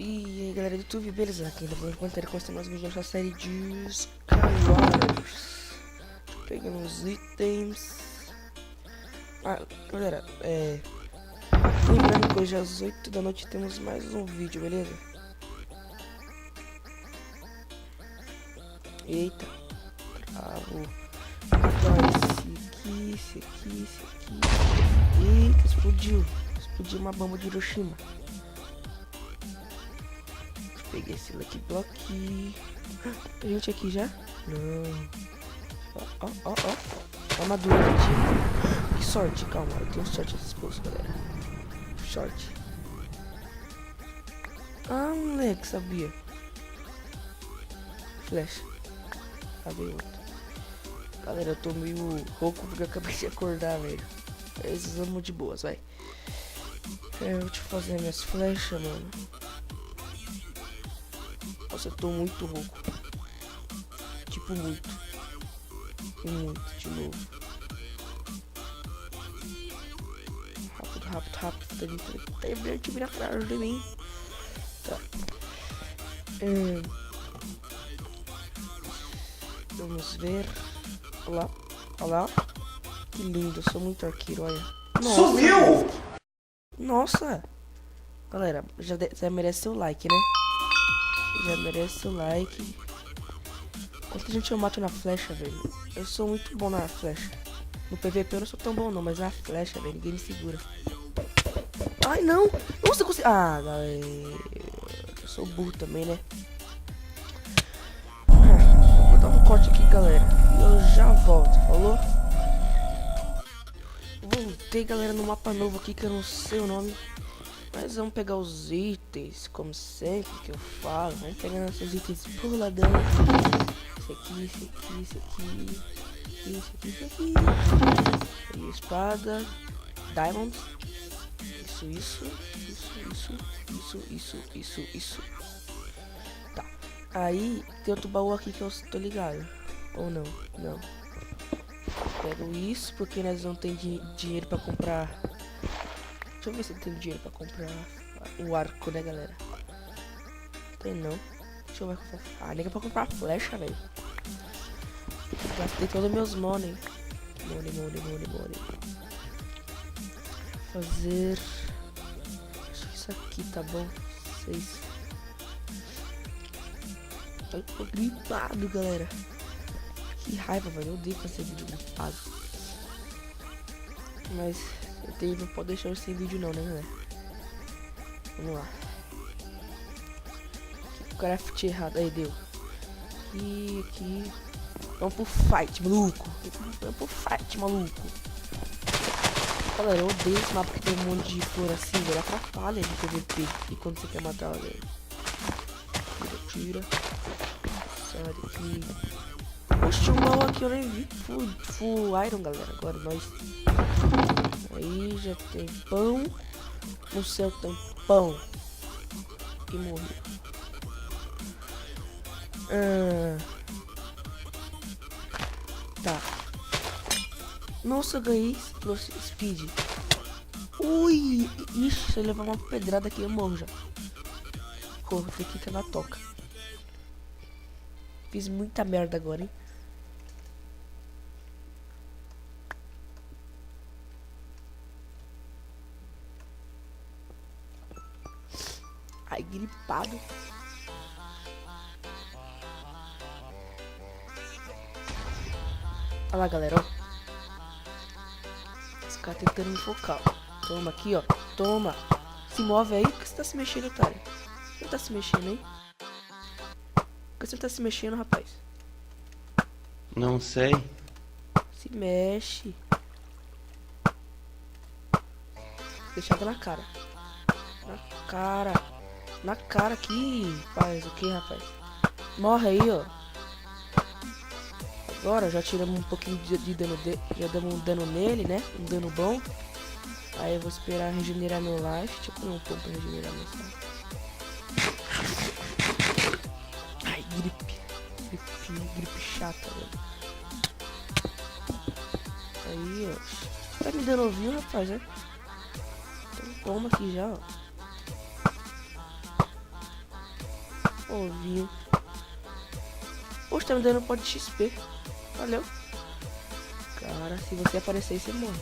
E aí galera do YouTube, beleza? Aqui ainda vou contar com mais um vídeo da série de Skywars. Pegando os itens. Galera, lembrando que hoje às 8 da noite temos mais um vídeo, beleza? Eita, travou. Esse aqui. Eita, explodiu uma bomba de Hiroshima. Peguei esse Lucky Block. Tem gente aqui já? Não. Ó. Armadura aqui. Que sorte, calma. Eu tenho sorte nessas coisas, galera. Sorte. Moleque, sabia. Flecha. Cadê outro? Galera, eu tô meio rouco porque eu acabei de acordar, velho. Esses vamos de boas, vai. Deixa eu fazer minhas flechas, mano. Nossa, eu tô muito rouco. Tipo, muito de novo. Rápido. Tem verde bem atrás de mim. Tá. Vamos ver. Olha lá. Que lindo, eu sou muito arqueiro, olha. Nossa, sumiu! Nossa! Galera, já merece o like, né? Já merece o like. Quanta gente eu mato na flecha, velho. Eu sou muito bom na flecha. No PVP eu não sou tão bom não, mas na flecha, velho, ninguém me segura. Ai, não! Nossa, eu consegui... galera. Eu sou burro também, né? Eu vou dar um corte aqui, galera. E eu já volto, falou? Voltei, galera, no mapa novo aqui que eu não sei o nome. Mas vamos pegar os itens, como sempre que eu falo. Vamos pegar nossos itens por lá dentro. Esse aqui. E espada. Diamonds. Isso. Tá. Aí tem outro baú aqui que eu tô ligado. Ou não? Não. Pego isso porque nós não tem dinheiro pra comprar. Deixa eu ver se tem dinheiro pra comprar o arco, né, galera? Tem não. Deixa eu ver. Nem é pra comprar flecha, velho. Gastei todos meus money. Money. Fazer. Acho que isso aqui tá bom. 6. Eu tô gripado, galera. Que raiva, velho. Eu odeio fazer vídeo gripado. Mas não pode deixar eu sem vídeo não, né, galera? Vamos lá. Craft errado. Aí, deu. Aqui. Vamos pro fight, maluco. Galera, eu odeio esse mapa que tem um monte de flor assim, velho. Atrapalha de PVP. E quando você quer matar ela, velho. Tira. Sai daqui. Oxe, um baú aqui eu nem vi. Full iron, galera. Agora nós. Aí já tem pão. No céu tem pão. E morreu. Tá. Nossa, eu ganhei speed. Ui. Ixi, se eu levar uma pedrada aqui eu morro já. Corro, tem que ficar na toca. Fiz muita merda agora, hein. Ai, gripado. Olha lá, galera, ó. Esse cara tentando me focar, ó. Toma aqui, ó. Toma. Se move aí. Por que você tá se mexendo, otário? Você tá se mexendo, hein? Por que você tá se mexendo, rapaz? Não sei. Se mexe. Deixada na cara. Na cara aqui. Faz o que, rapaz? Morre aí, ó. Agora já tiramos um pouquinho de dano já damos um dano nele, né? Um dano bom. Aí eu vou esperar regenerar meu life. Deixa eu comer um pouco pra regenerar meu life. Ai, gripe chata, velho. Aí, ó. Tá me dando ouvido, rapaz, né? Então toma aqui já, ó. Ovinho. Poxa, tá me dando pó de XP. Valeu. Cara, se você aparecer, você morre.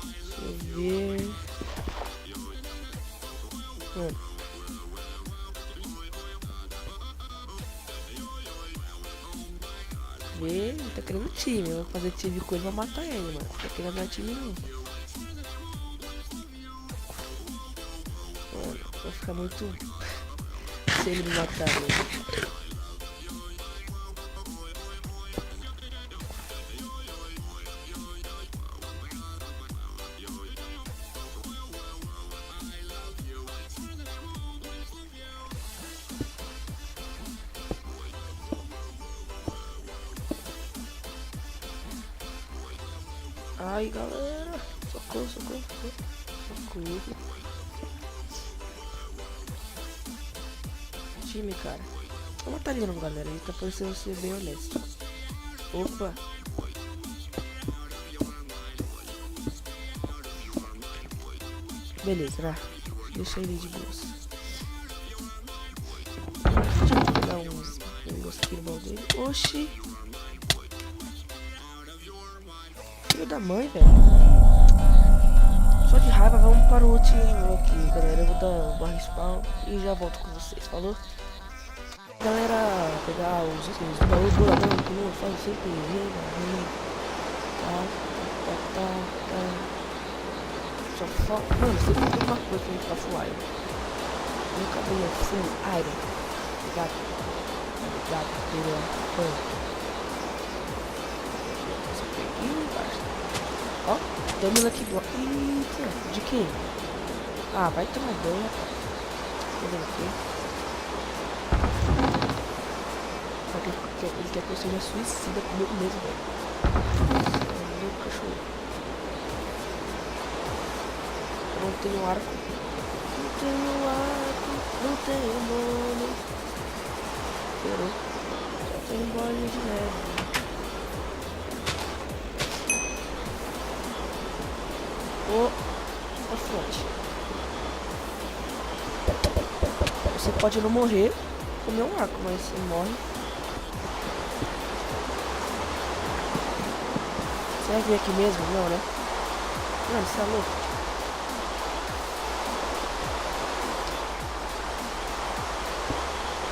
Deixa eu ver. Mano. Ele tá querendo time. Eu vou fazer time com ele pra matar ele, mano. Não tá querendo dar time não. Mano, vai ficar muito se ele me matar, mano. Ai, galera. Socorro, socorro, socorro. Socorro. Time, cara. Vou matar ele não, galera. Ele tá parecendo ser bem honesto. Opa. Beleza, vai. Deixa ele de boas. Deixa eu pegar uns fireball dele. Oxi. Filho da mãe, velho. Só de raiva, vamos para o último aqui, galera. Eu vou dar um barra spawn e já volto com vocês, falou? Galera, pegar os itens do baú, boladão, que eu faço sempre, tá. Só falta, mano, sempre tem uma coisa pra gente ficar full iron. Meu cabelo é full iron. Obrigado pela fã. Ó, temos aqui do... Eita, de quem? Ah, vai tomar banho, rapaz. Tô vendo aqui. Ele quer que eu seja suicida comigo mesmo, velho. É meu cachorro. Eu não tenho arco. Não tenho arco. Não tenho mono. Esperou. Só tenho bolinha de neve. A fonte. Você pode não morrer com meu arco, mas você morre. Você vai vir aqui mesmo? Não, né? Mano, você é louco.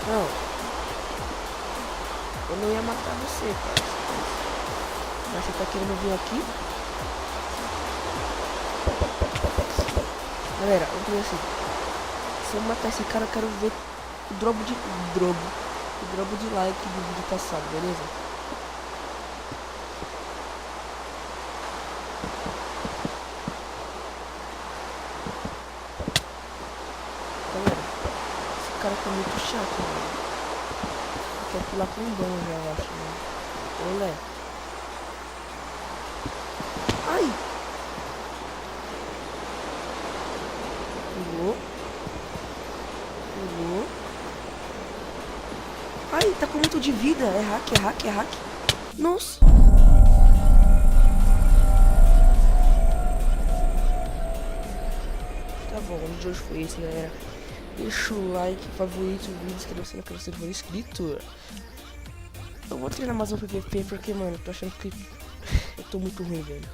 Não. Eu não ia matar você, cara. Mas você tá querendo vir aqui? Galera, vamos fazer assim. Se eu matar esse cara, eu quero ver o drobo de like do vídeo passado, beleza? Galera, esse cara tá muito chato, mano. Quer pular com um banho já, eu acho, mano. Olé. Ai! Pulou. Ai, tá com muito de vida. É hack. Nossa. Tá bom, o vídeo de hoje foi esse, galera. Deixa o like, favorito o vídeo, inscreva-se no canal se for inscrito. Eu vou treinar mais um PVP porque, mano, eu tô achando que eu tô muito ruim, velho.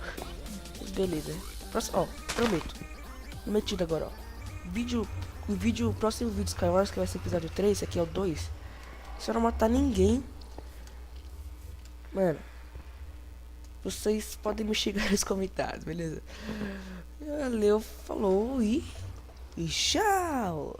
Mas beleza. Próximo, ó, prometo. Prometido agora, ó. O próximo vídeo Skywars, que vai ser episódio 3, esse aqui é o 2. Se eu não matar ninguém, mano, vocês podem me xingar nos comentários, beleza? Valeu, falou e tchau!